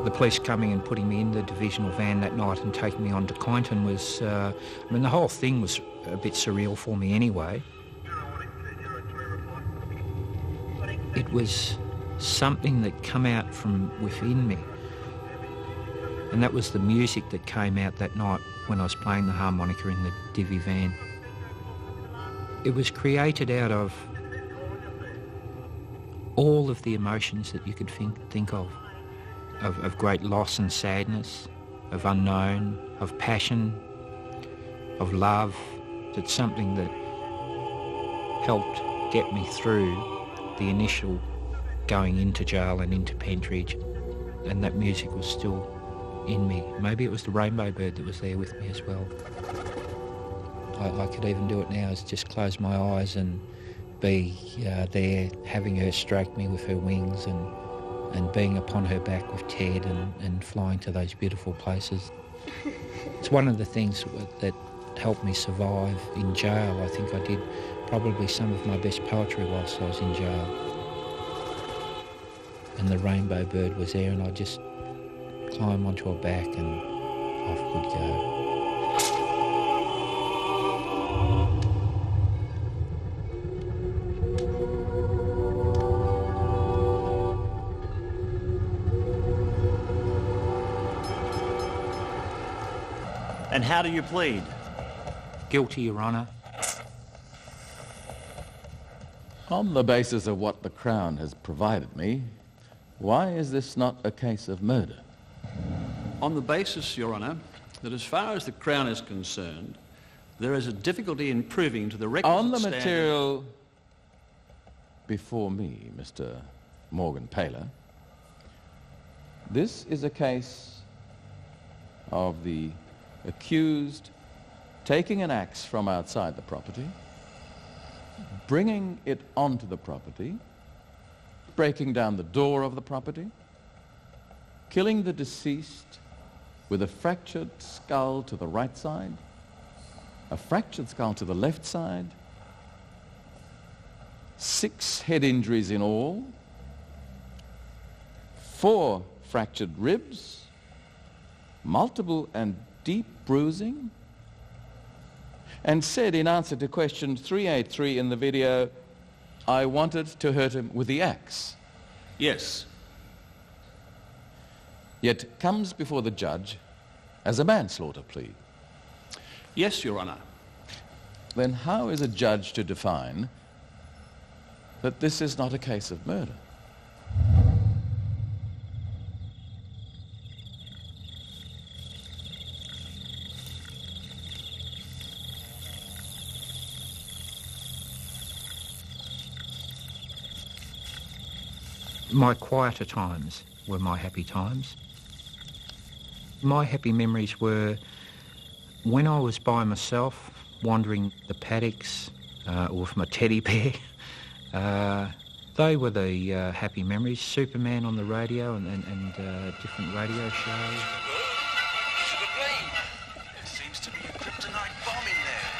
The police coming and putting me in the divisional van that night and taking me on to Kyneton was, the whole thing was a bit surreal for me anyway. It was something that came out from within me. And that was the music that came out that night when I was playing the harmonica in the divvy van. It was created out of all of the emotions that you could think of great loss and sadness, of unknown, of passion, of love. It's something that helped get me through the initial going into jail and into Pentridge, and that music was still in me. Maybe it was the rainbow bird that was there with me as well. I could even do it now, is just close my eyes and be there, having her stroke me with her wings and being upon her back with Ted and flying to those beautiful places. It's one of the things that helped me survive in jail. I think I did probably some of my best poetry whilst I was in jail. And the rainbow bird was there, and I'd just climb onto her back and off we'd go. And how do you plead? Guilty, Your Honour. On the basis of what the Crown has provided me, why is this not a case of murder? On the basis, Your Honour, that as far as the Crown is concerned, there is a difficulty in proving to the requisite On the standard... material before me, Mr. Morgan Paler, this is a case of the accused taking an axe from outside the property, bringing it onto the property, breaking down the door of the property, killing the deceased with a fractured skull to the right side, a fractured skull to the left side, 6 head injuries in all, 4 fractured ribs, multiple and deep bruising, and said in answer to question 383 in the video, I wanted to hurt him with the axe. Yes. Yet comes before the judge as a manslaughter plea. Yes, Your Honour. Then how is a judge to define that this is not a case of murder? My quieter times were my happy times. My happy memories were when I was by myself, wandering the paddocks with my teddy bear. They were the happy memories. Superman on the radio and different radio shows. Sugar Plain. There seems to be a kryptonite bomb in there.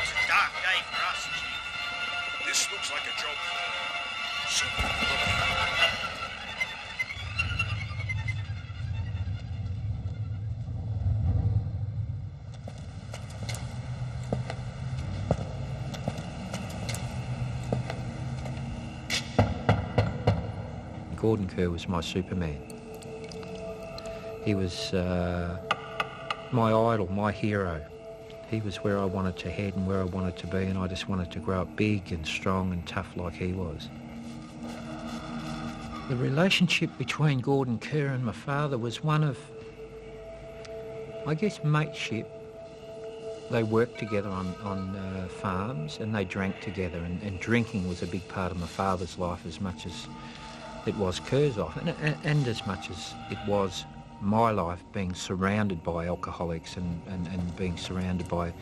It's a dark day for us, Chief. This looks like a job for Superman. Gordon Kerr was my Superman. He was my idol, my hero. He was where I wanted to head and where I wanted to be, and I just wanted to grow up big and strong and tough like he was. The relationship between Gordon Kerr and my father was one of, I guess, mateship. They worked together on farms and they drank together, and drinking was a big part of my father's life as much as it was Kerr's life, and as much as it was my life, being surrounded by alcoholics and being surrounded by,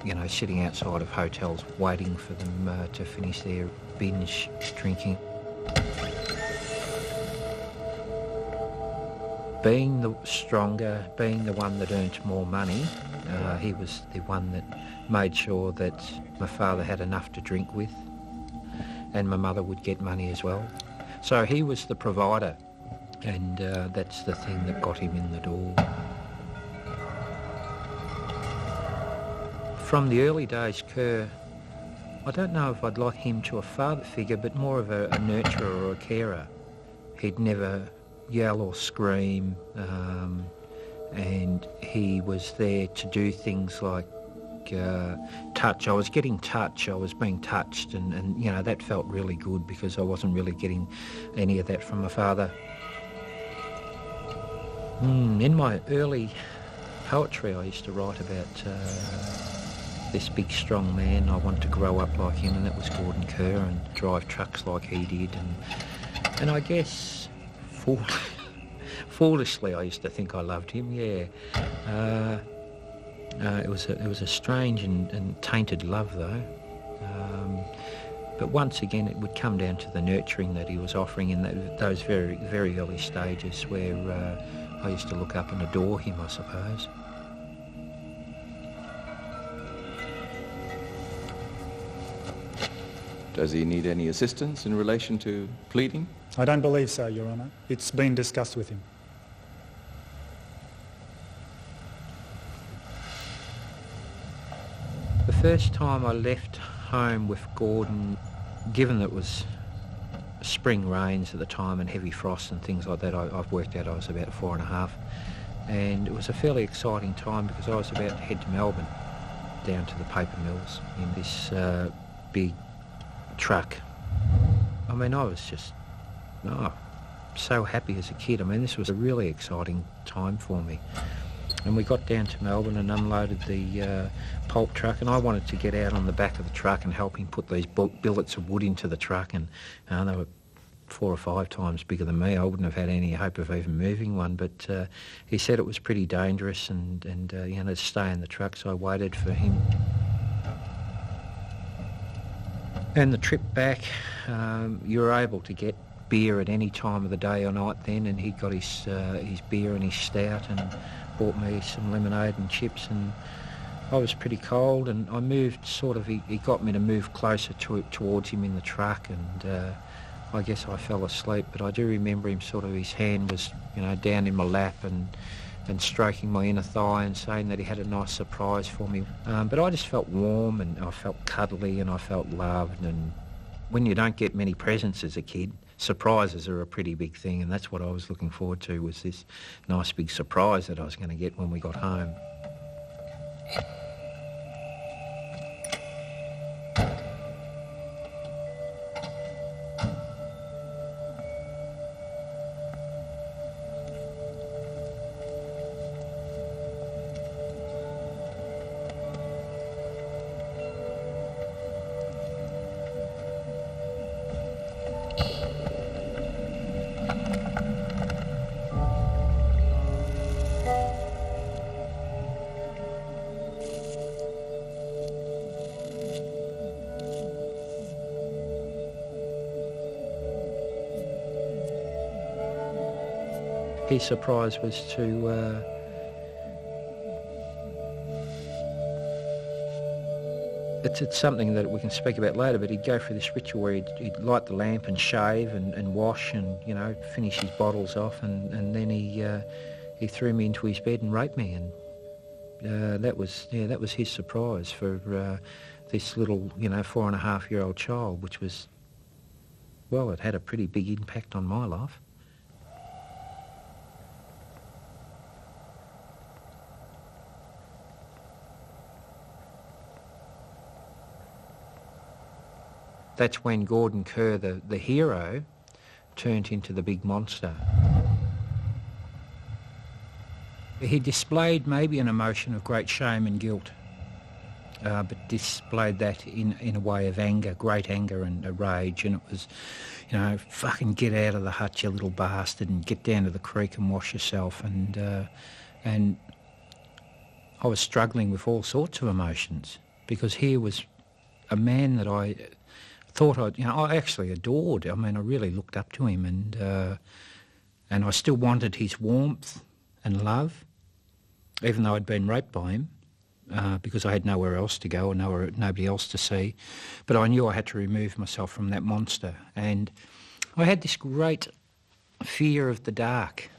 you know, sitting outside of hotels waiting for them to finish their binge drinking. Being the stronger, being the one that earned more money, he was the one that made sure that my father had enough to drink with, and my mother would get money as well. So he was the provider And that's the thing that got him in the door. From the early days, Kerr, I don't know if I'd like him to a father figure, but more of a nurturer or a carer. He'd never yell or scream, and he was there to do things like touch. I was getting touch, I was being touched, and you know, that felt really good because I wasn't really getting any of that from my father. In my early poetry I used to write about this big strong man. I wanted to grow up like him, and that was Gordon Kerr, and drive trucks like he did, and I guess foolishly I used to think I loved him, yeah. It was a strange and tainted love though. But once again it would come down to the nurturing that he was offering in those very, very early stages where I used to look up and adore him, I suppose. Does he need any assistance in relation to pleading? I don't believe so, Your Honour. It's been discussed with him. The first time I left home with Gordon, given that it was spring rains at the time and heavy frost and things like that, I've worked out I was about 4.5, and it was a fairly exciting time because I was about to head to Melbourne, down to the paper mills in this big truck. I mean, I was just so happy as a kid. I mean, this was a really exciting time for me. And we got down to Melbourne and unloaded the pulp truck, and I wanted to get out on the back of the truck and help him put these billets of wood into the truck, and they were 4 or 5 times bigger than me. I wouldn't have had any hope of even moving one, but he said it was pretty dangerous and you know, to stay in the truck, so I waited for him. And the trip back, you were able to get beer at any time of the day or night then, and he got his beer and his stout and bought me some lemonade and chips, and I was pretty cold, and I moved he got me to move closer towards him in the truck, and I guess I fell asleep, but I do remember him his hand was, you know, down in my lap and stroking my inner thigh and saying that he had a nice surprise for me. But I just felt warm, and I felt cuddly, and I felt loved, and when you don't get many presents as a kid, surprises are a pretty big thing, and that's what I was looking forward to, was this nice big surprise that I was going to get when we got home. His surprise was to it's something that we can speak about later, but he'd go through this ritual where he'd light the lamp and shave and wash and, you know, finish his bottles off, and then he threw me into his bed and raped me, and that was his surprise for this little, you know, 4.5-year-old child, which was, well, it had a pretty big impact on my life. That's when Gordon Kerr, the hero, turned into the big monster. He displayed maybe an emotion of great shame and guilt, but displayed that in a way of anger, great anger and a rage, and it was, you know, fucking get out of the hut, you little bastard, and get down to the creek and wash yourself, and I was struggling with all sorts of emotions, because here was a man that I thought I actually adored. I mean, I really looked up to him, and I still wanted his warmth and love, even though I'd been raped by him, because I had nowhere else to go and nobody else to see. But I knew I had to remove myself from that monster, and I had this great fear of the dark.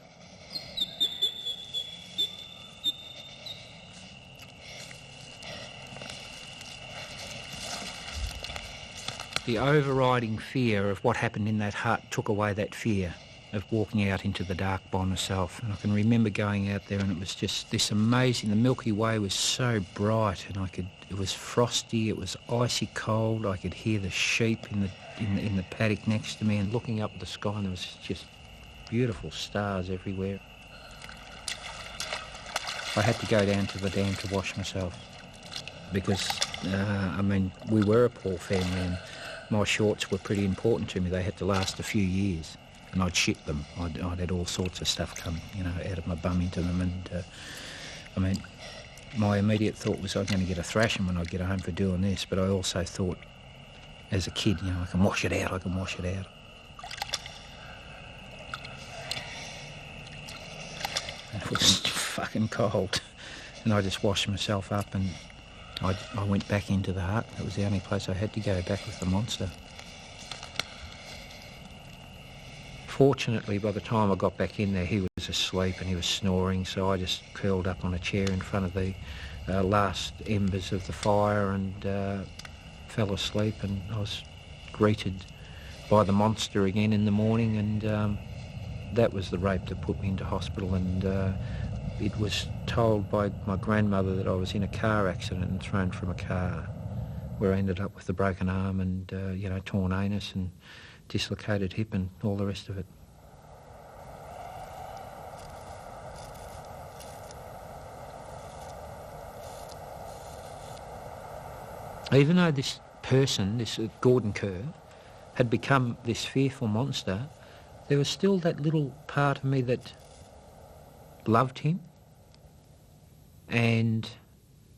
The overriding fear of what happened in that hut took away that fear of walking out into the dark by myself. And I can remember going out there and it was just this amazing, the Milky Way was so bright and it was frosty, it was icy cold, I could hear the sheep in the paddock next to me, and looking up at the sky and there was just beautiful stars everywhere. I had to go down to the dam to wash myself because, we were a poor family and my shorts were pretty important to me. They had to last a few years. And I'd shit them. I'd had all sorts of stuff come, out of my bum into them. And, my immediate thought was I'm going to get a thrashing when I get home for doing this. But I also thought, as a kid, I can wash it out, And it was fucking cold. And I just washed myself up and I went back into the hut. That was the only place I had to go, back with the monster. Fortunately, by the time I got back in there, he was asleep and he was snoring, so I just curled up on a chair in front of the last embers of the fire and fell asleep, and I was greeted by the monster again in the morning, and that was the rape that put me into hospital, and it was told by my grandmother that I was in a car accident and thrown from a car, where I ended up with a broken arm and, torn anus and dislocated hip and all the rest of it. Even though this person, this Gordon Kerr, had become this fearful monster, there was still that little part of me that loved him. And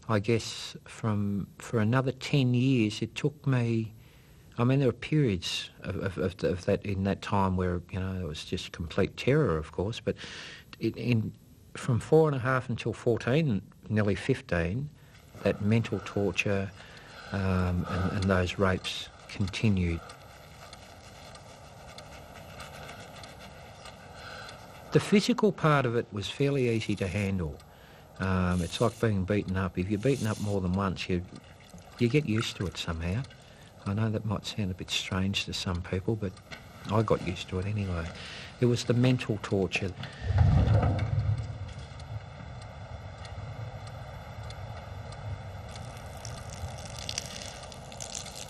I guess for another 10 years it took me, there were periods of that in that time where, it was just complete terror, of course, but from 4.5 until 14, nearly 15, that mental torture and those rapes continued. The physical part of it was fairly easy to handle. It's like being beaten up. If you're beaten up more than once, you get used to it somehow. I know that might sound a bit strange to some people, but I got used to it anyway. It was the mental torture.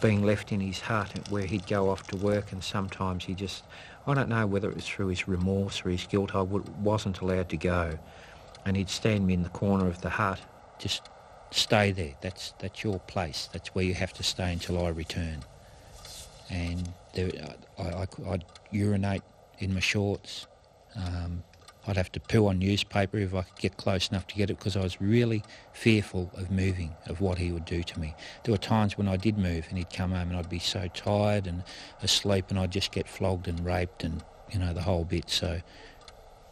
Being left in his hut where he'd go off to work, and sometimes I don't know whether it was through his remorse or his guilt, I wasn't allowed to go. And he'd stand me in the corner of the hut, just stay there, that's your place, that's where you have to stay until I return. And I'd urinate in my shorts, I'd have to poo on newspaper if I could get close enough to get it, because I was really fearful of moving, of what he would do to me. There were times when I did move and he'd come home and I'd be so tired and asleep and I'd just get flogged and raped and, the whole bit. So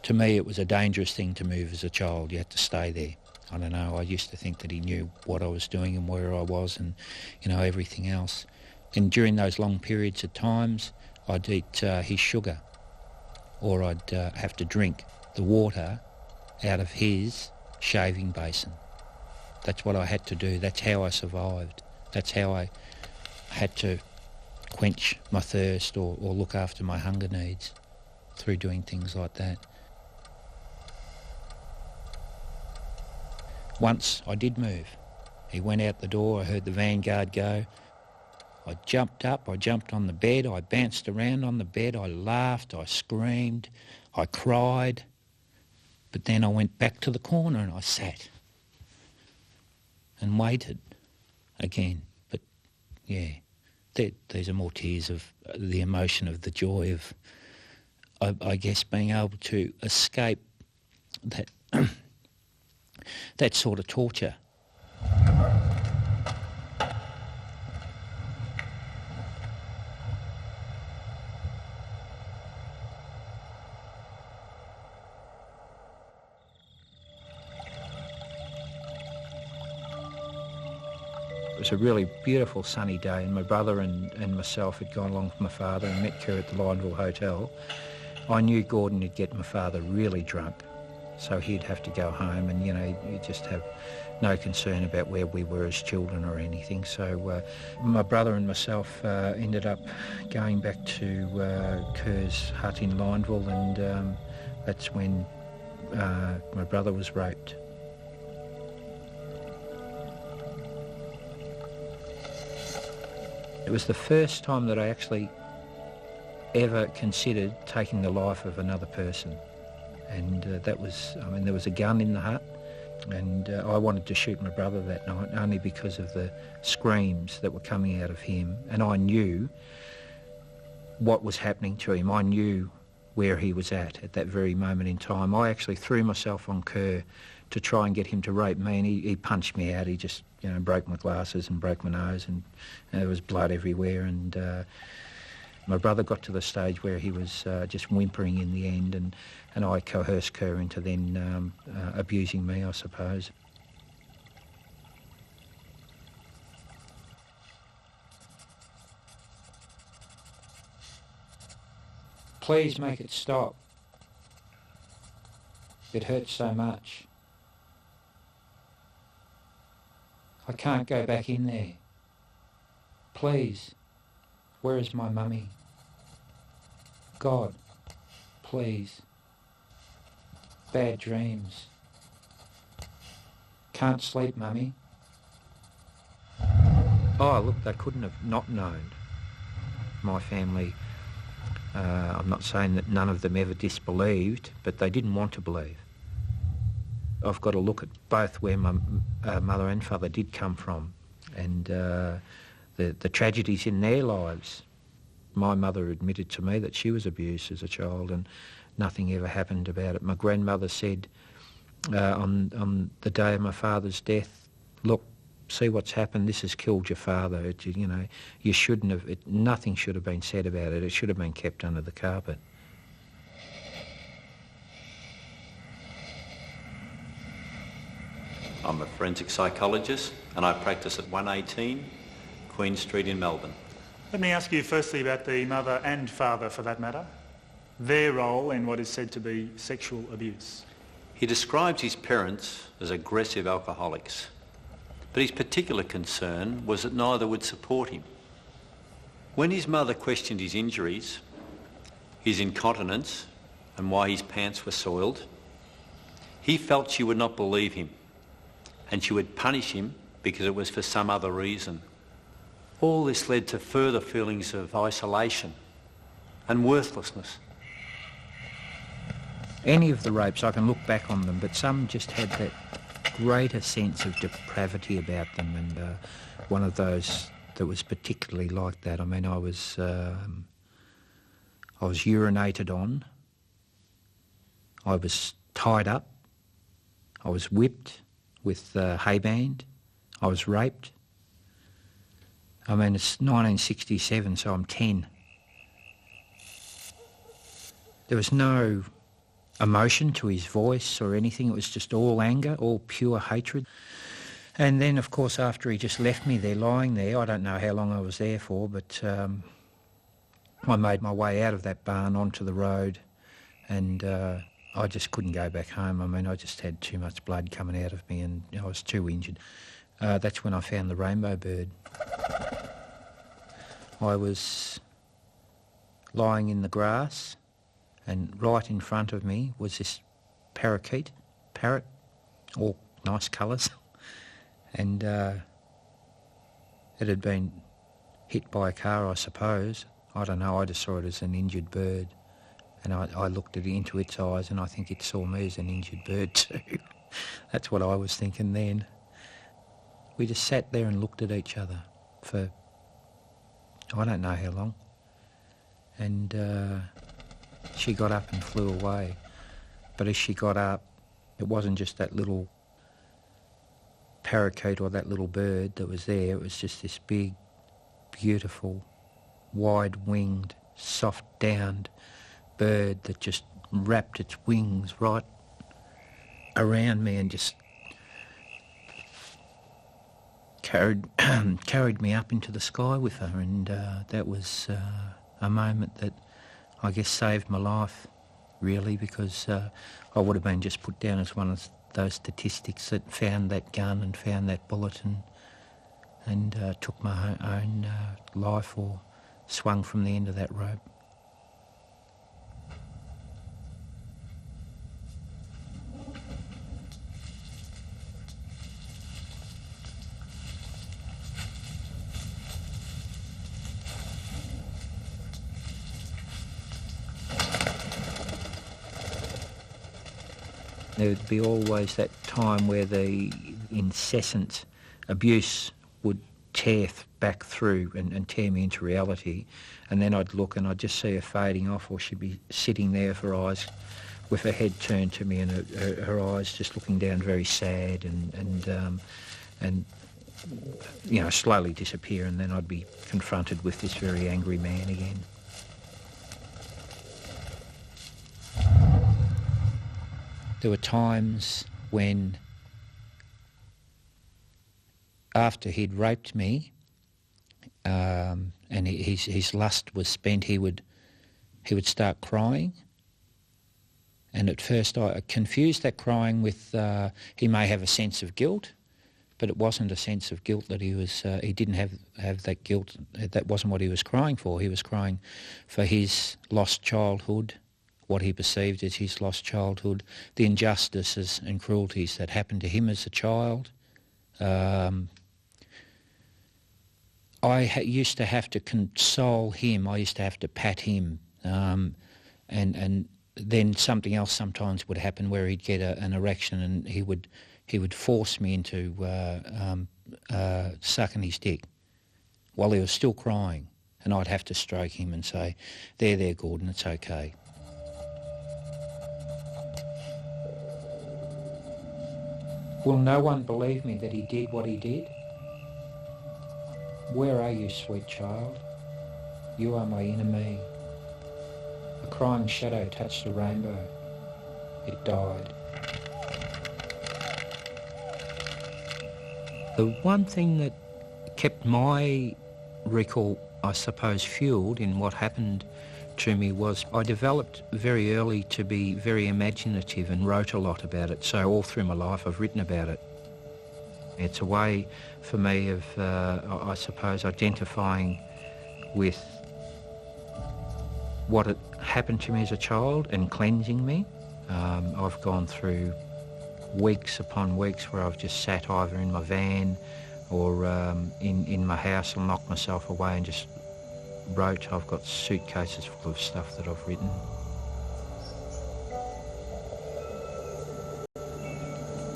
to me it was a dangerous thing to move as a child. You had to stay there. I don't know, I used to think that he knew what I was doing and where I was and, everything else. And during those long periods of times, I'd eat his sugar, or I'd have to drink the water out of his shaving basin. That's what I had to do. That's how I survived. That's how I had to quench my thirst or look after my hunger needs, through doing things like that. Once I did move. He went out the door, I heard the vanguard go. I jumped up, I jumped on the bed, I bounced around on the bed, I laughed, I screamed, I cried. But then I went back to the corner and I sat and waited again. But yeah, these are more tears of the emotion of the joy of, I guess, being able to escape that that sort of torture. It was a really beautiful sunny day, and my brother and myself had gone along with my father and met Kerr at the Lineville Hotel. I knew Gordon would get my father really drunk, so he'd have to go home and, he'd just have no concern about where we were as children or anything. So my brother and myself ended up going back to Kerr's hut in Lineville, and that's when my brother was raped. It was the first time that I actually ever considered taking the life of another person. And that was, there was a gun in the hut, and I wanted to shoot my brother that night only because of the screams that were coming out of him. And I knew what was happening to him. I knew where he was at that very moment in time. I actually threw myself on Kerr to try and get him to rape me, and he punched me out. He just, broke my glasses and broke my nose, and there was blood everywhere. And my brother got to the stage where he was just whimpering in the end, and I coerced Kerr into then abusing me, I suppose. Please make it stop. It hurts so much. I can't go back in there. Please, where is my mummy? God, please. Bad dreams. Can't sleep, mummy. Oh, look, they couldn't have not known. My family, I'm not saying that none of them ever disbelieved, but they didn't want to believe. I've got to look at both where my mother and father did come from, and the tragedies in their lives. My mother admitted to me that she was abused as a child, and nothing ever happened about it. My grandmother said on the day of my father's death, look, see what's happened, this has killed your father. You shouldn't have, nothing should have been said about it. It should have been kept under the carpet. I'm a forensic psychologist and I practice at 118 Queen Street in Melbourne. Let me ask you firstly about the mother and father, for that matter, their role in what is said to be sexual abuse. He describes his parents as aggressive alcoholics, but his particular concern was that neither would support him. When his mother questioned his injuries, his incontinence, and why his pants were soiled, he felt she would not believe him, and she would punish him because it was for some other reason. All this led to further feelings of isolation and worthlessness. Any of the rapes, I can look back on them, but some just had that greater sense of depravity about them, and one of those that was particularly like that. I was urinated on, I was tied up, I was whipped with hay band, I was raped. It's 1967, so I'm 10. There was no emotion to his voice or anything. It was just all anger, all pure hatred. And then, of course, after he just left me there, lying there, I don't know how long I was there for, but I made my way out of that barn onto the road, and I just couldn't go back home. I just had too much blood coming out of me, and I was too injured. That's when I found the rainbow bird. I was lying in the grass, and right in front of me was this parrot, all nice colours, and it had been hit by a car, I suppose. I don't know, I just saw it as an injured bird, and I looked into its eyes, and I think it saw me as an injured bird too. That's what I was thinking then. We just sat there and looked at each other for I don't know how long, and she got up and flew away. But as she got up, it wasn't just that little parakeet or that little bird that was there. It was just this big, beautiful, wide-winged, soft-downed bird that just wrapped its wings right around me and just carried me up into the sky with her, and that was a moment that I guess saved my life. really, because I would have been just put down as one of those statistics that found that gun and found that bullet and took my own life or swung from the end of that rope. There would be always that time where the incessant abuse would tear back through and tear me into reality, and then I'd look and I'd just see her fading off, or she'd be sitting there with her eyes, with her head turned to me and her eyes just looking down, very sad, and you know, slowly disappear, and then I'd be confronted with this very angry man again. There were times when, after he'd raped me, and his lust was spent, he would start crying. And at first I confused that crying with he may have a sense of guilt, but it wasn't a sense of guilt that he didn't have that guilt. That wasn't what he was crying for. He was crying for his lost childhood, what he perceived as his lost childhood, the injustices and cruelties that happened to him as a child. I used to have to console him. I used to have to pat him, and then something else sometimes would happen where he'd get an erection, and he would force me into sucking his dick while he was still crying, and I'd have to stroke him and say, "There, Gordon, it's okay." Will no one believe me that he did what he did? Where are you, sweet child? You are my inner me. A crying shadow touched the rainbow. It died. The one thing that kept my recall, I suppose, fueled in what happened to me was I developed very early to be very imaginative and wrote a lot about it. So all through my life I've written about it. It's a way for me of, I suppose, identifying with what had happened to me as a child and cleansing me. I've gone through weeks upon weeks where I've just sat either in my van or in my house and locked myself away and just wrote. I've got suitcases full of stuff that I've written.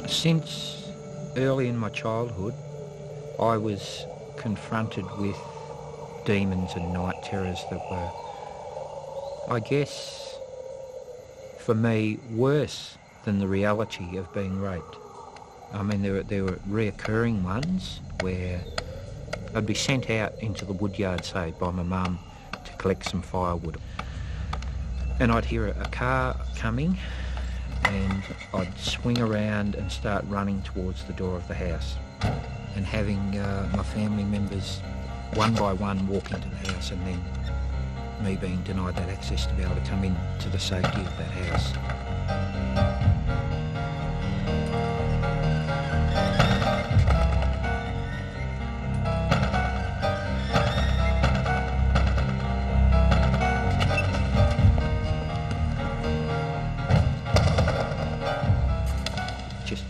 Since early in my childhood, I was confronted with demons and night terrors that were, I guess, for me, worse than the reality of being raped. I mean, there were reoccurring ones where I'd be sent out into the woodyard, say, by my mum to collect some firewood. And I'd hear a car coming and I'd swing around and start running towards the door of the house and having my family members one by one walk into the house, and then me being denied that access to be able to come in to the safety of that house.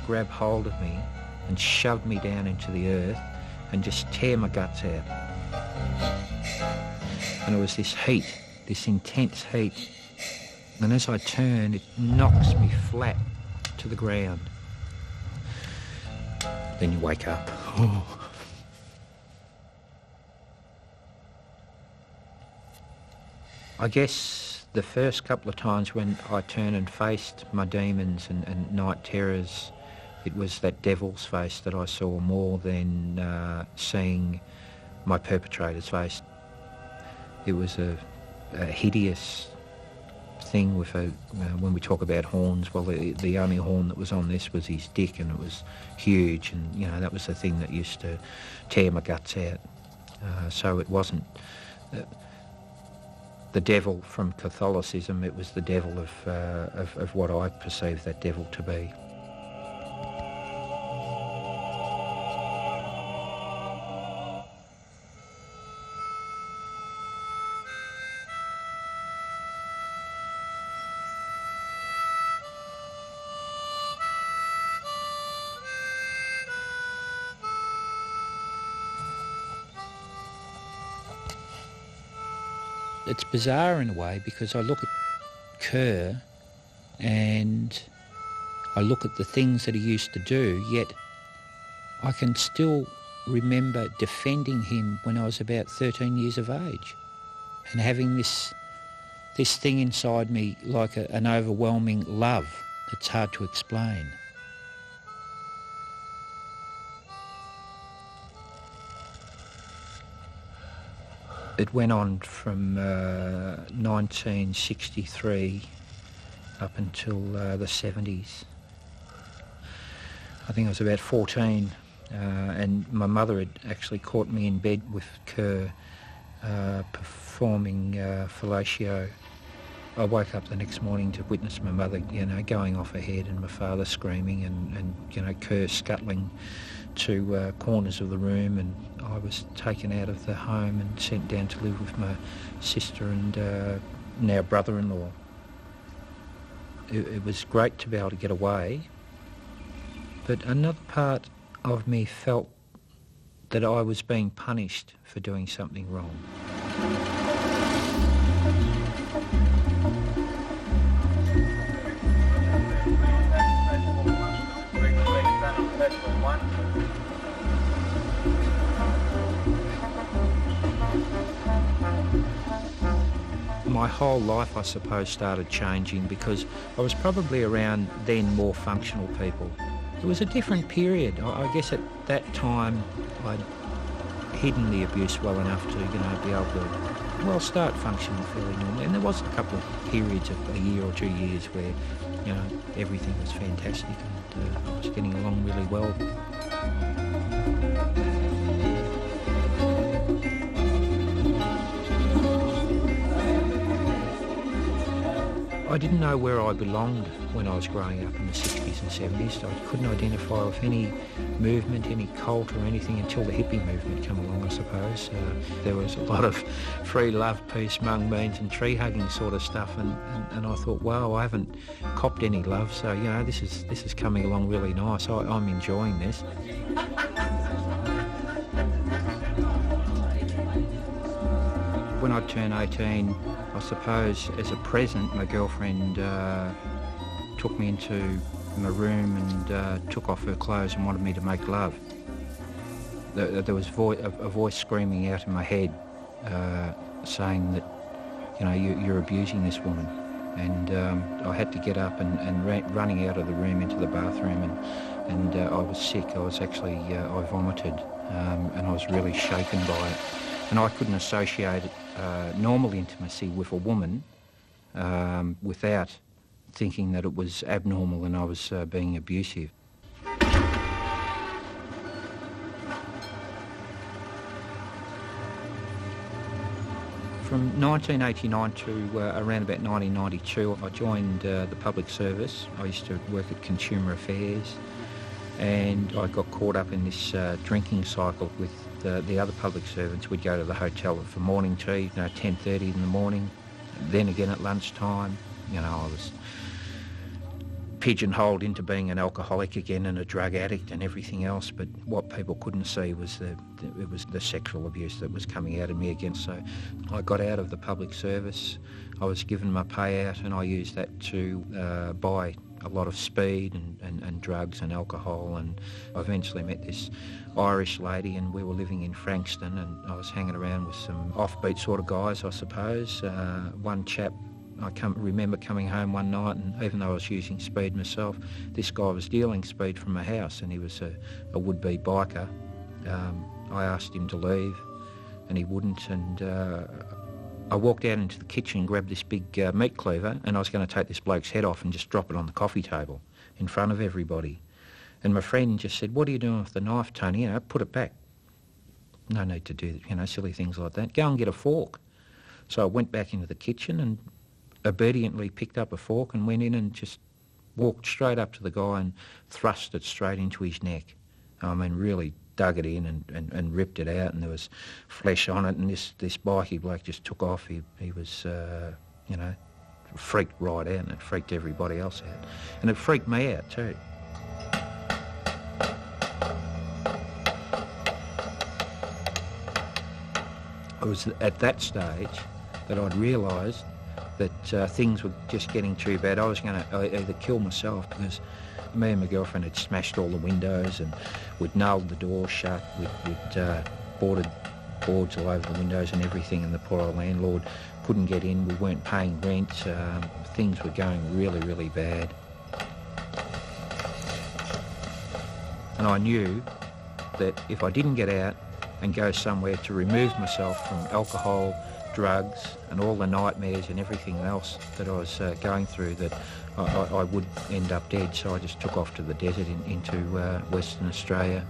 Grab hold of me and shove me down into the earth and just tear my guts out. And it was this heat, this intense heat. And as I turn, it knocks me flat to the ground. Then you wake up. I guess the first couple of times when I turned and faced my demons and night terrors, it was that devil's face that I saw more than seeing my perpetrator's face. It was a hideous thing with when we talk about horns, well, the only horn that was on this was his dick, and it was huge, and you know, that was the thing that used to tear my guts out. So it wasn't the devil from Catholicism. It was the devil of what I perceived that devil to be. It's bizarre in a way because I look at Kerr and I look at the things that he used to do, yet I can still remember defending him when I was about 13 years of age and having this thing inside me like an overwhelming love that's hard to explain. It went on from 1963 up until the 70s. I think I was about 14 and my mother had actually caught me in bed with Kerr performing fellatio. I woke up the next morning to witness my mother, going off her head and my father screaming and Kerr scuttling to corners of the room, and I was taken out of the home and sent down to live with my sister and now brother-in-law. It was great to be able to get away, but another part of me felt that I was being punished for doing something wrong. My whole life, I suppose, started changing because I was probably around then more functional people. It was a different period. I guess at that time I'd hidden the abuse well enough to, be able to, start functioning fairly normally. And there was a couple of periods of a year or 2 years where, everything was fantastic and I was getting along really well. I didn't know where I belonged when I was growing up in the 60s and 70s. I couldn't identify with any movement, any cult or anything until the hippie movement came along, I suppose. There was a lot of free love, peace, mung beans and tree hugging sort of stuff, and I thought, wow, I haven't copped any love, so this is coming along really nice. I'm enjoying this. When I turned 18, I suppose as a present, my girlfriend took me into my room and took off her clothes and wanted me to make love. There was a voice screaming out in my head saying that, you're abusing this woman. And I had to get up and running out of the room into the bathroom and I was sick. I was actually, I vomited and I was really shaken by it. And I couldn't associate normal intimacy with a woman without thinking that it was abnormal and I was being abusive. From 1989 to around about 1992, I joined the public service. I used to work at Consumer Affairs, and I got caught up in this drinking cycle with the other public servants. We'd go to the hotel for morning tea, 10:30 in the morning, then again at lunchtime. I was pigeonholed into being an alcoholic again and a drug addict and everything else, but what people couldn't see was it was the sexual abuse that was coming out of me again. So I got out of the public service. I was given my payout and I used that to buy a lot of speed and drugs and alcohol, and I eventually met this Irish lady and we were living in Frankston and I was hanging around with some offbeat sort of guys, I suppose. One chap, I remember coming home one night, and even though I was using speed myself, this guy was dealing speed from my house and he was a would-be biker. I asked him to leave and he wouldn't, and I walked out into the kitchen, grabbed this big meat cleaver, and I was going to take this bloke's head off and just drop it on the coffee table in front of everybody. And my friend just said, "What are you doing with the knife, Tony? Put it back." No need to do, silly things like that. Go and get a fork. So I went back into the kitchen and obediently picked up a fork and went in and just walked straight up to the guy and thrust it straight into his neck. I mean, really dug it in and ripped it out, and there was flesh on it, and this bikie bloke just took off. He was, you know, freaked right out, and it freaked everybody else out. And it freaked me out too. It was at that stage that I'd realised that things were just getting too bad. I was going to either kill myself, because me and my girlfriend had smashed all the windows and we'd nailed the doors shut. We'd boarded boards all over the windows and everything, and the poor old landlord couldn't get in. We weren't paying rent. Things were going really, really bad. And I knew that if I didn't get out and go somewhere to remove myself from alcohol, drugs and all the nightmares and everything else that I was going through, that I would end up dead. So I just took off to the desert into Western Australia.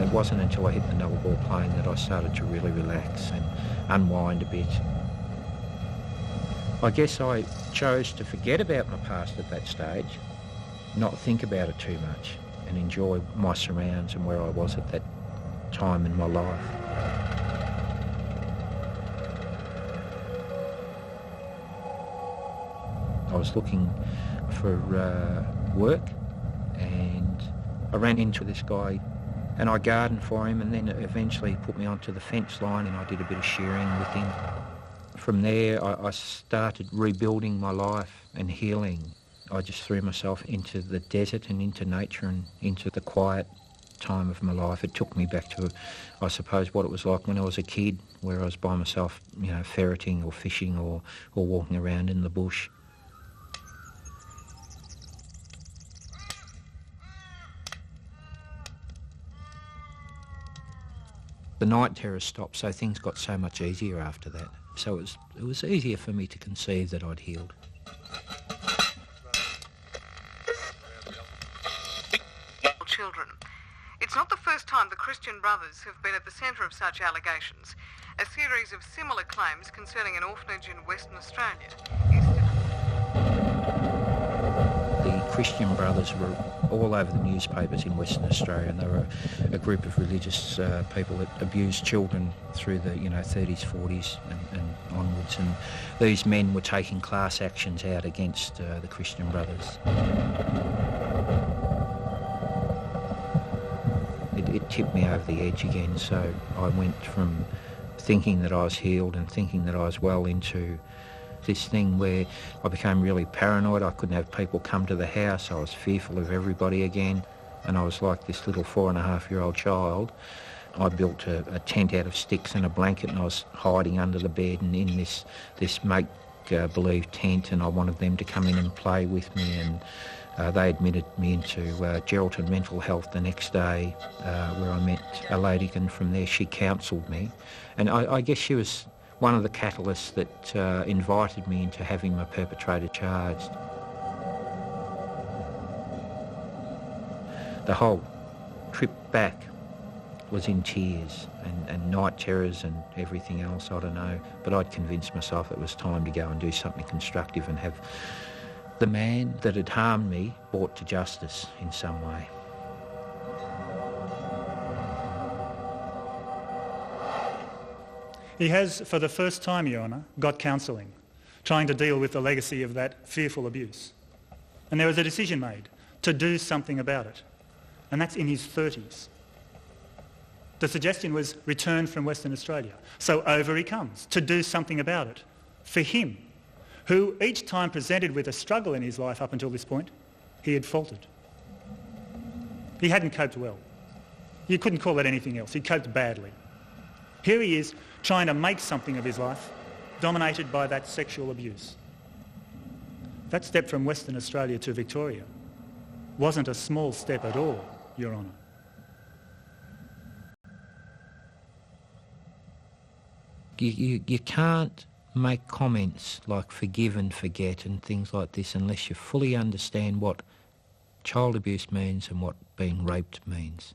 It wasn't until I hit the nullarbor plain that I started to really relax and unwind a bit. I guess I chose to forget about my past at that stage, not think about it too much, and enjoy my surrounds and where I was at that time in my life. I was looking for work, and I ran into this guy, and I gardened for him, and then eventually he put me onto the fence line, and I did a bit of shearing with him. From there, I started rebuilding my life and healing. I just threw myself into the desert and into nature and into the quiet time of my life. It took me back to, I suppose, what it was like when I was a kid, where I was by myself, you know, ferreting or fishing or walking around in the bush. The night terrors stopped, so things got so much easier after that. So it was easier for me to conceive that I'd healed. Children. It's not the first time the Christian Brothers have been at the centre of such allegations. A series of similar claims concerning an orphanage in Western Australia. The Christian Brothers were all over the newspapers in Western Australia, and they were a group of religious people that abused children through the 30s, 40s and onwards, and these men were taking class actions out against the Christian Brothers. It tipped me over the edge again, so I went from thinking that I was healed and thinking that I was well into this thing where I became really paranoid. I couldn't have people come to the house. I was fearful of everybody again, and I was like this little 4.5-year-old child. I built a tent out of sticks and a blanket, and I was hiding under the bed and in this make-believe tent, and I wanted them to come in and play with me, and they admitted me into Geraldton Mental Health the next day, where I met a lady, and from there she counselled me, and I guess she was one of the catalysts that invited me into having my perpetrator charged. The whole trip back was in tears and night terrors and everything else, I don't know. But I'd convinced myself it was time to go and do something constructive and have the man that had harmed me brought to justice in some way. He has, for the first time, Your Honour, got counselling, trying to deal with the legacy of that fearful abuse. And there was a decision made to do something about it. And that's in his 30s. The suggestion was return from Western Australia. So over he comes to do something about it. For him, who each time presented with a struggle in his life up until this point, he had faltered. He hadn't coped well. You couldn't call it anything else. He coped badly. Here he is trying to make something of his life, dominated by that sexual abuse. That step from Western Australia to Victoria wasn't a small step at all, Your Honour. You can't make comments like forgive and forget and things like this unless you fully understand what child abuse means and what being raped means.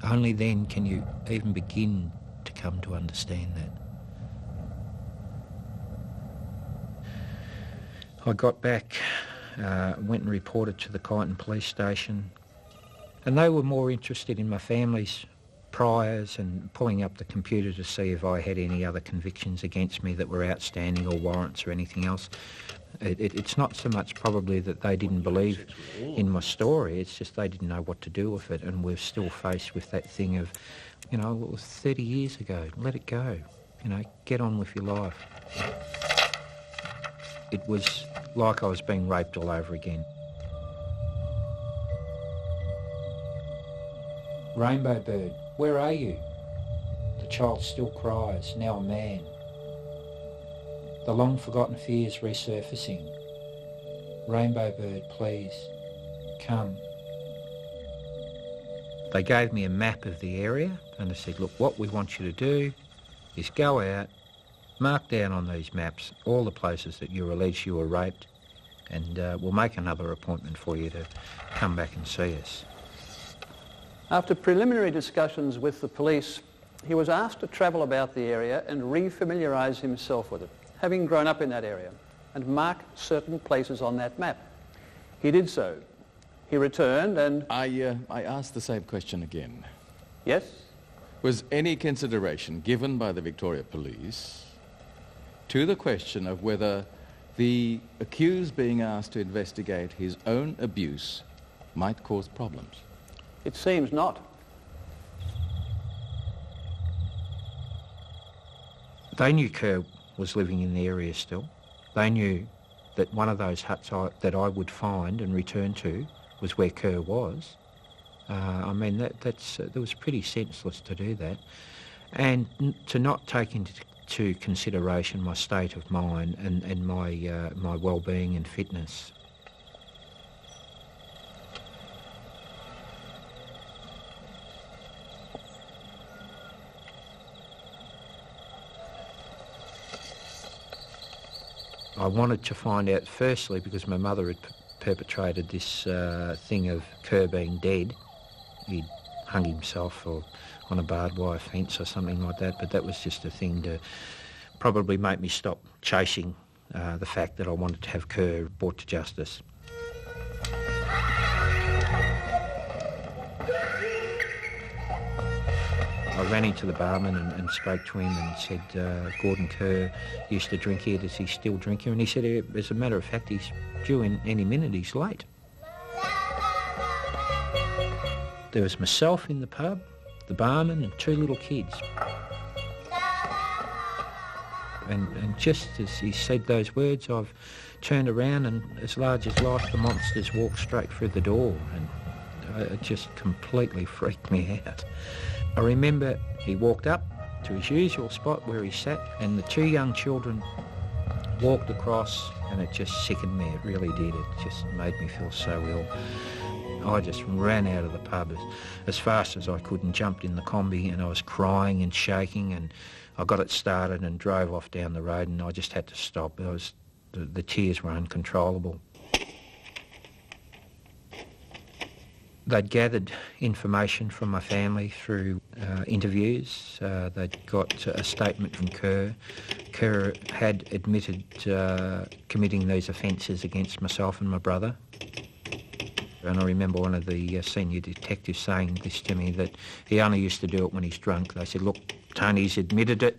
Only then can you even begin to come to understand that. I got back, went and reported to the Kyneton police station, and they were more interested in my family's priors and pulling up the computer to see if I had any other convictions against me that were outstanding or warrants or anything else. It's not so much probably that they didn't believe in my story, it's just they didn't know what to do with it, and we're still faced with that thing of, you know, it was 30 years ago, let it go, you know, get on with your life. It was like I was being raped all over again. Rainbow bird, where are you? The child still cries, now a man. The long-forgotten fears resurfacing. Rainbow bird, please, come. They gave me a map of the area and they said, look, what we want you to do is go out, mark down on these maps all the places that you allege you were raped, and we'll make another appointment for you to come back and see us. After preliminary discussions with the police, he was asked to travel about the area and re-familiarise himself with it, having grown up in that area, and mark certain places on that map. He did so. He returned and... I asked the same question again. Yes? Was any consideration given by the Victoria Police to the question of whether the accused being asked to investigate his own abuse might cause problems? It seems not. They knew Kerr was living in the area still. They knew that one of those huts that I would find and return to was where Kerr was. I mean, that was pretty senseless to do that. And to not take into consideration my state of mind and my well-being and fitness. I wanted to find out firstly because my mother had perpetrated this thing of Kerr being dead. He'd hung himself or on a barbed wire fence or something like that, but that was just a thing to probably make me stop chasing the fact that I wanted to have Kerr brought to justice. I ran into the barman and spoke to him and said, Gordon Kerr used to drink here, does he still drink here? And he said, as a matter of fact, he's due in any minute, he's late. There was myself in the pub, the barman and two little kids. And just as he said those words, I've turned around and as large as life, the monsters walked straight through the door, and it just completely freaked me out. I remember he walked up to his usual spot where he sat, and the two young children walked across, and it just sickened me, it really did. It just made me feel so ill. I just ran out of the pub as fast as I could and jumped in the combi, and I was crying and shaking, and I got it started and drove off down the road, and I just had to stop. The tears were uncontrollable. They'd gathered information from my family through interviews. They'd got a statement from Kerr. Kerr had admitted committing these offences against myself and my brother. And I remember one of the senior detectives saying this to me, that he only used to do it when he's drunk. They said, look, Tony's admitted it,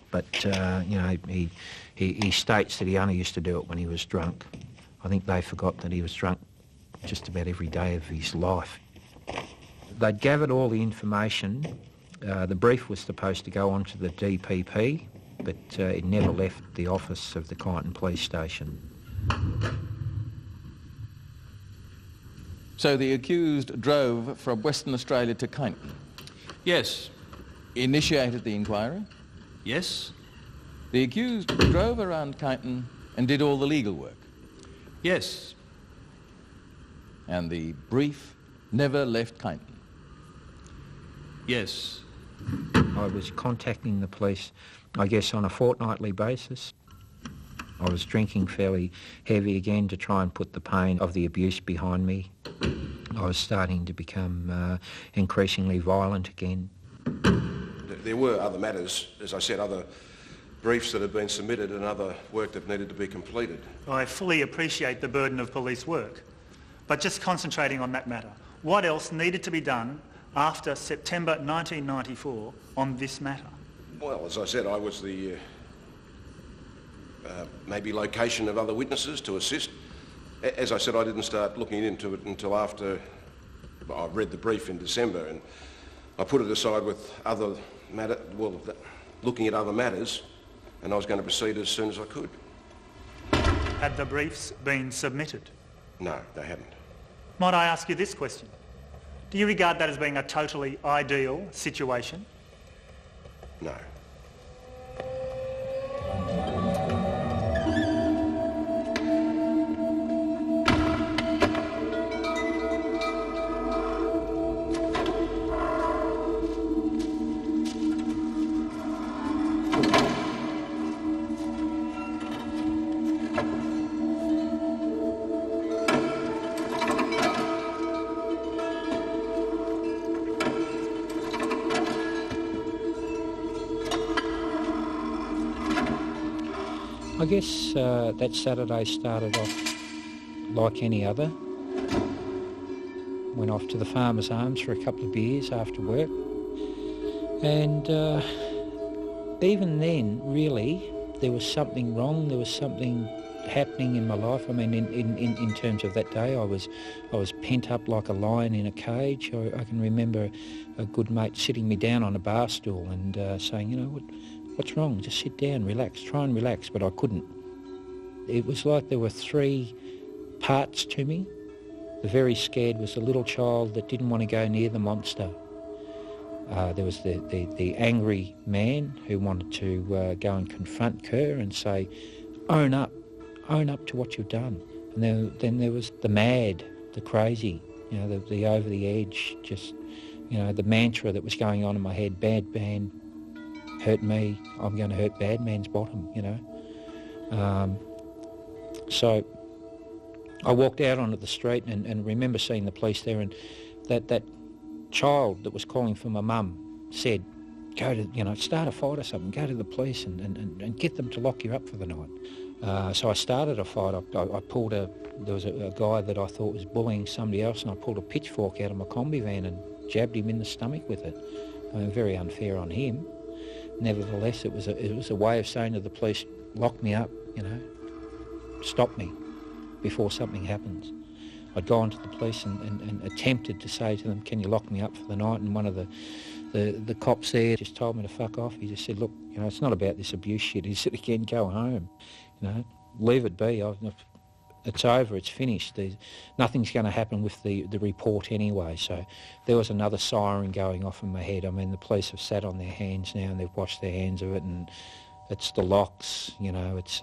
but you know, he states that he only used to do it when he was drunk. I think they forgot that he was drunk just about every day of his life. They'd gathered all the information. The brief was supposed to go on to the DPP, but it never left the office of the Kyneton police station. So the accused drove from Western Australia to Kyneton? Yes. Initiated the inquiry? Yes. The accused drove around Kyneton and did all the legal work? Yes. And the brief never left Kyneton? Yes. I was contacting the police, I guess, on a fortnightly basis. I was drinking fairly heavy again to try and put the pain of the abuse behind me. I was starting to become increasingly violent again. There were other matters, as I said, other briefs that had been submitted and other work that needed to be completed. I fully appreciate the burden of police work, but just concentrating on that matter, what else needed to be done after September 1994 on this matter? Well, as I said, I was the maybe location of other witnesses to assist. As I said, I didn't start looking into it until after I read the brief in December, and I put it aside with other looking at other matters, and I was going to proceed as soon as I could. Had the briefs been submitted? No, they hadn't. Might I ask you this question? Do you regard that as being a totally ideal situation? No. I guess that Saturday started off like any other. Went off to the Farmer's Arms for a couple of beers after work. And even then, really, there was something wrong. There was something happening in my life. I mean, in terms of that day, I was pent up like a lion in a cage. I can remember a good mate sitting me down on a bar stool and saying, you know, what's wrong? Just sit down, relax, try and relax, but I couldn't. It was like there were three parts to me. The very scared was the little child that didn't want to go near the monster. There was the angry man who wanted to go and confront Kerr and say, own up to what you've done. And then there was the mad, the crazy, you know, the over the edge, just, you know, the mantra that was going on in my head, bad man hurt me, I'm going to hurt bad man's bottom, you know. So I walked out onto the street and remember seeing the police there, and that child that was calling for my mum said, go to, you know, start a fight or something, go to the police and get them to lock you up for the night. So I started a fight. I pulled there was a guy that I thought was bullying somebody else, and I pulled a pitchfork out of my combi van and jabbed him in the stomach with it. I mean, very unfair on him. Nevertheless, it was a way of saying to the police, lock me up, you know, stop me before something happens. I'd gone to the police and attempted to say to them, can you lock me up for the night? And one of the cops there just told me to fuck off. He just said, look, you know, it's not about this abuse shit. He said, again, go home, you know, leave it be. It's over, it's finished. Nothing's going to happen with the report anyway. So there was another siren going off in my head. I mean, the police have sat on their hands now and they've washed their hands of it, and it's the locks, you know, it's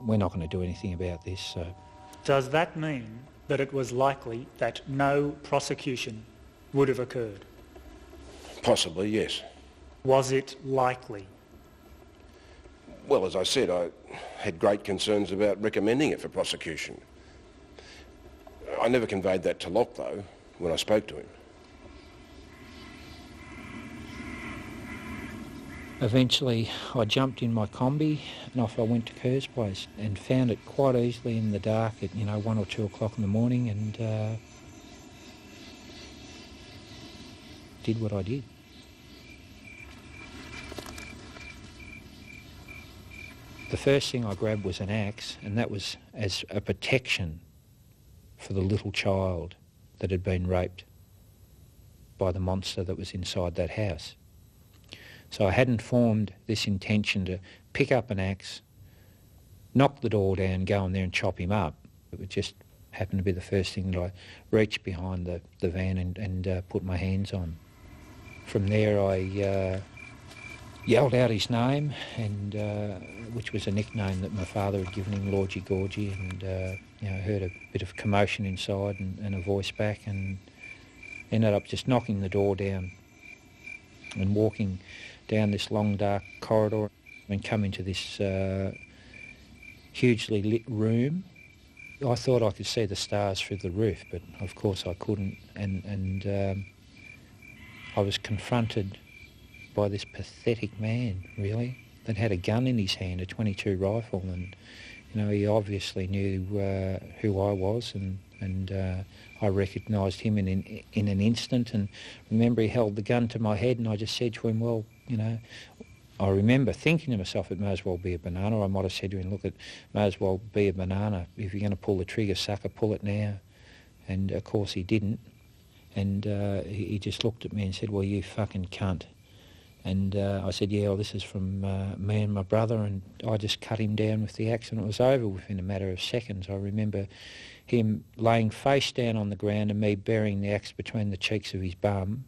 we're not going to do anything about this. So. Does that mean that it was likely that no prosecution would have occurred? Possibly, yes. Was it likely? Well, as I said, I had great concerns about recommending it for prosecution. I never conveyed that to Locke, though, when I spoke to him. Eventually, I jumped in my combi and off I went to Kerr's place and found it quite easily in the dark at, you know, 1 or 2 o'clock in the morning, and did what I did. The first thing I grabbed was an axe, and that was as a protection for the little child that had been raped by the monster that was inside that house. So I hadn't formed this intention to pick up an axe, knock the door down, go in there and chop him up. It just happened to be the first thing that I reached behind the van and put my hands on. From there I yelled out his name, and which was a nickname that my father had given him, Lorgy Gorgy, and you know, heard a bit of commotion inside and a voice back, and ended up just knocking the door down and walking down this long dark corridor and come into this hugely lit room. I thought I could see the stars through the roof, but of course I couldn't, and I was confronted by this pathetic man, really, that had a gun in his hand, a .22 rifle, and you know, he obviously knew who I was, and I recognised him in an instant. And remember, he held the gun to my head, and I just said to him, well, you know, I remember thinking to myself, it may as well be a banana. I might have said to him, look, it may as well be a banana. If you're going to pull the trigger, sucker, pull it now. And of course he didn't. And he just looked at me and said, well, you fucking cunt. And I said, yeah, well, this is from me and my brother, and I just cut him down with the axe, and it was over within a matter of seconds. I remember him laying face down on the ground and me burying the axe between the cheeks of his bum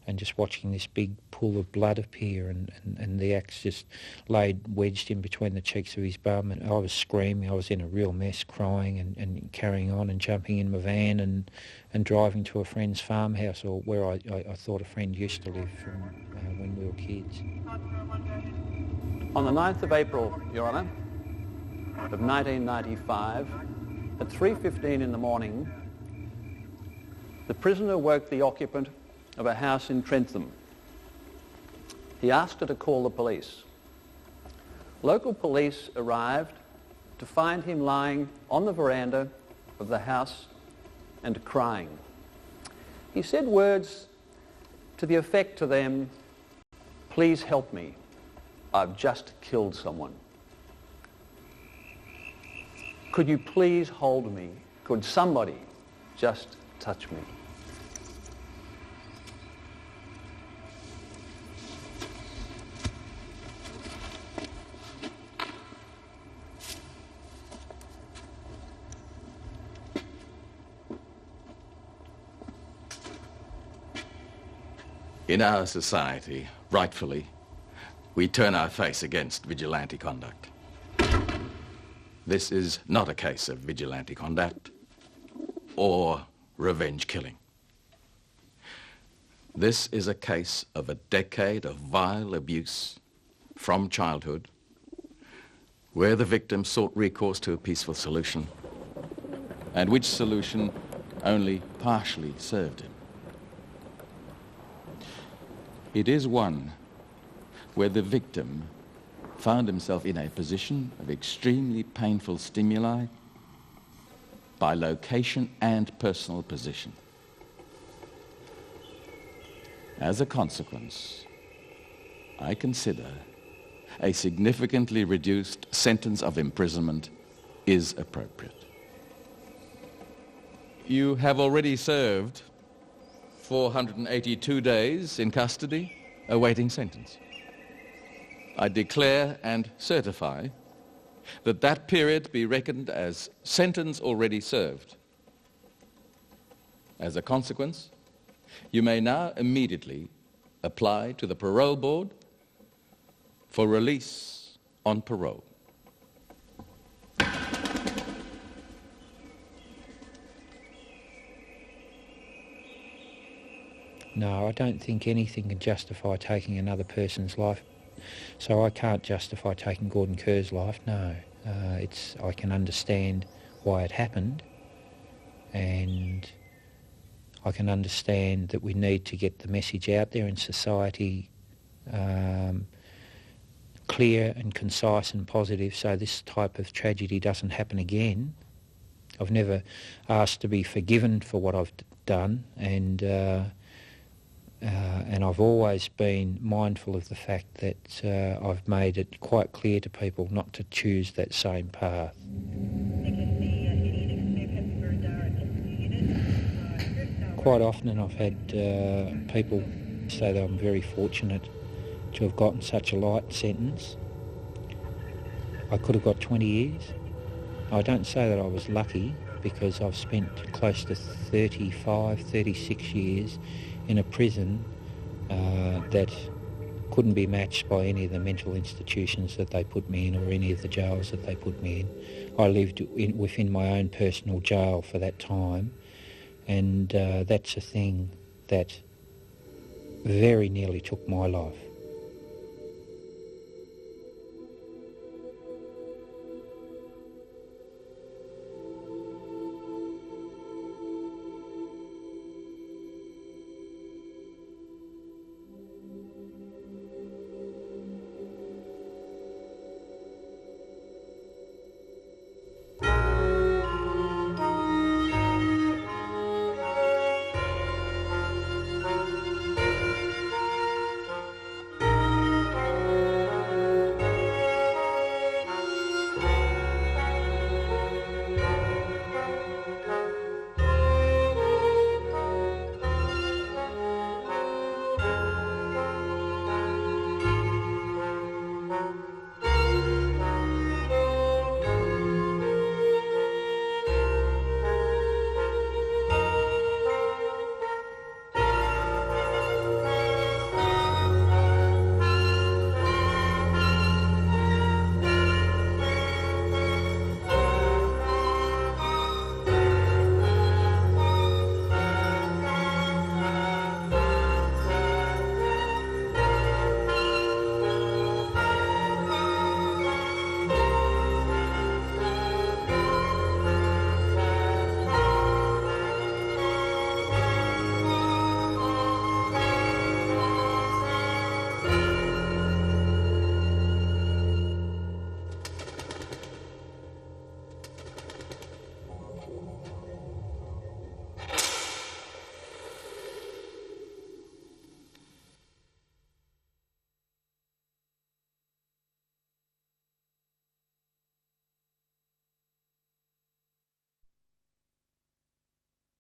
and just watching this big pool of blood appear, and the axe just laid wedged in between the cheeks of his bum, and I was screaming. I was in a real mess, crying and carrying on and jumping in my van and driving to a friend's farmhouse, or where I thought a friend used to live from when we were kids. On the 9th of April, Your Honour, of 1995, at 3:15 in the morning, the prisoner woke the occupant of a house in Trentham. He asked her to call the police. Local police arrived to find him lying on the veranda of the house and crying. He said words to the effect to them, "Please help me. I've just killed someone. Could you please hold me? Could somebody just touch me?" In our society, rightfully, we turn our face against vigilante conduct. This is not a case of vigilante conduct or revenge killing. This is a case of a decade of vile abuse from childhood, where the victim sought recourse to a peaceful solution, and which solution only partially served him. It is one where the victim found himself in a position of extremely painful stimuli by location and personal position. As a consequence, I consider a significantly reduced sentence of imprisonment is appropriate. You have already served 482 days in custody, awaiting sentence. I declare and certify that that period be reckoned as sentence already served. As a consequence, you may now immediately apply to the parole board for release on parole. No, I don't think anything can justify taking another person's life. So I can't justify taking Gordon Kerr's life, no. I can understand why it happened, and I can understand that we need to get the message out there in society, clear and concise and positive, so this type of tragedy doesn't happen again. I've never asked to be forgiven for what I've done, and I've always been mindful of the fact that I've made it quite clear to people not to choose that same path. Quite often I've had people say that I'm very fortunate to have gotten such a light sentence. I could have got 20 years. I don't say that I was lucky, because I've spent close to 35, 36 years in a prison that couldn't be matched by any of the mental institutions that they put me in, or any of the jails that they put me in. I lived within my own personal jail for that time, and that's a thing that very nearly took my life.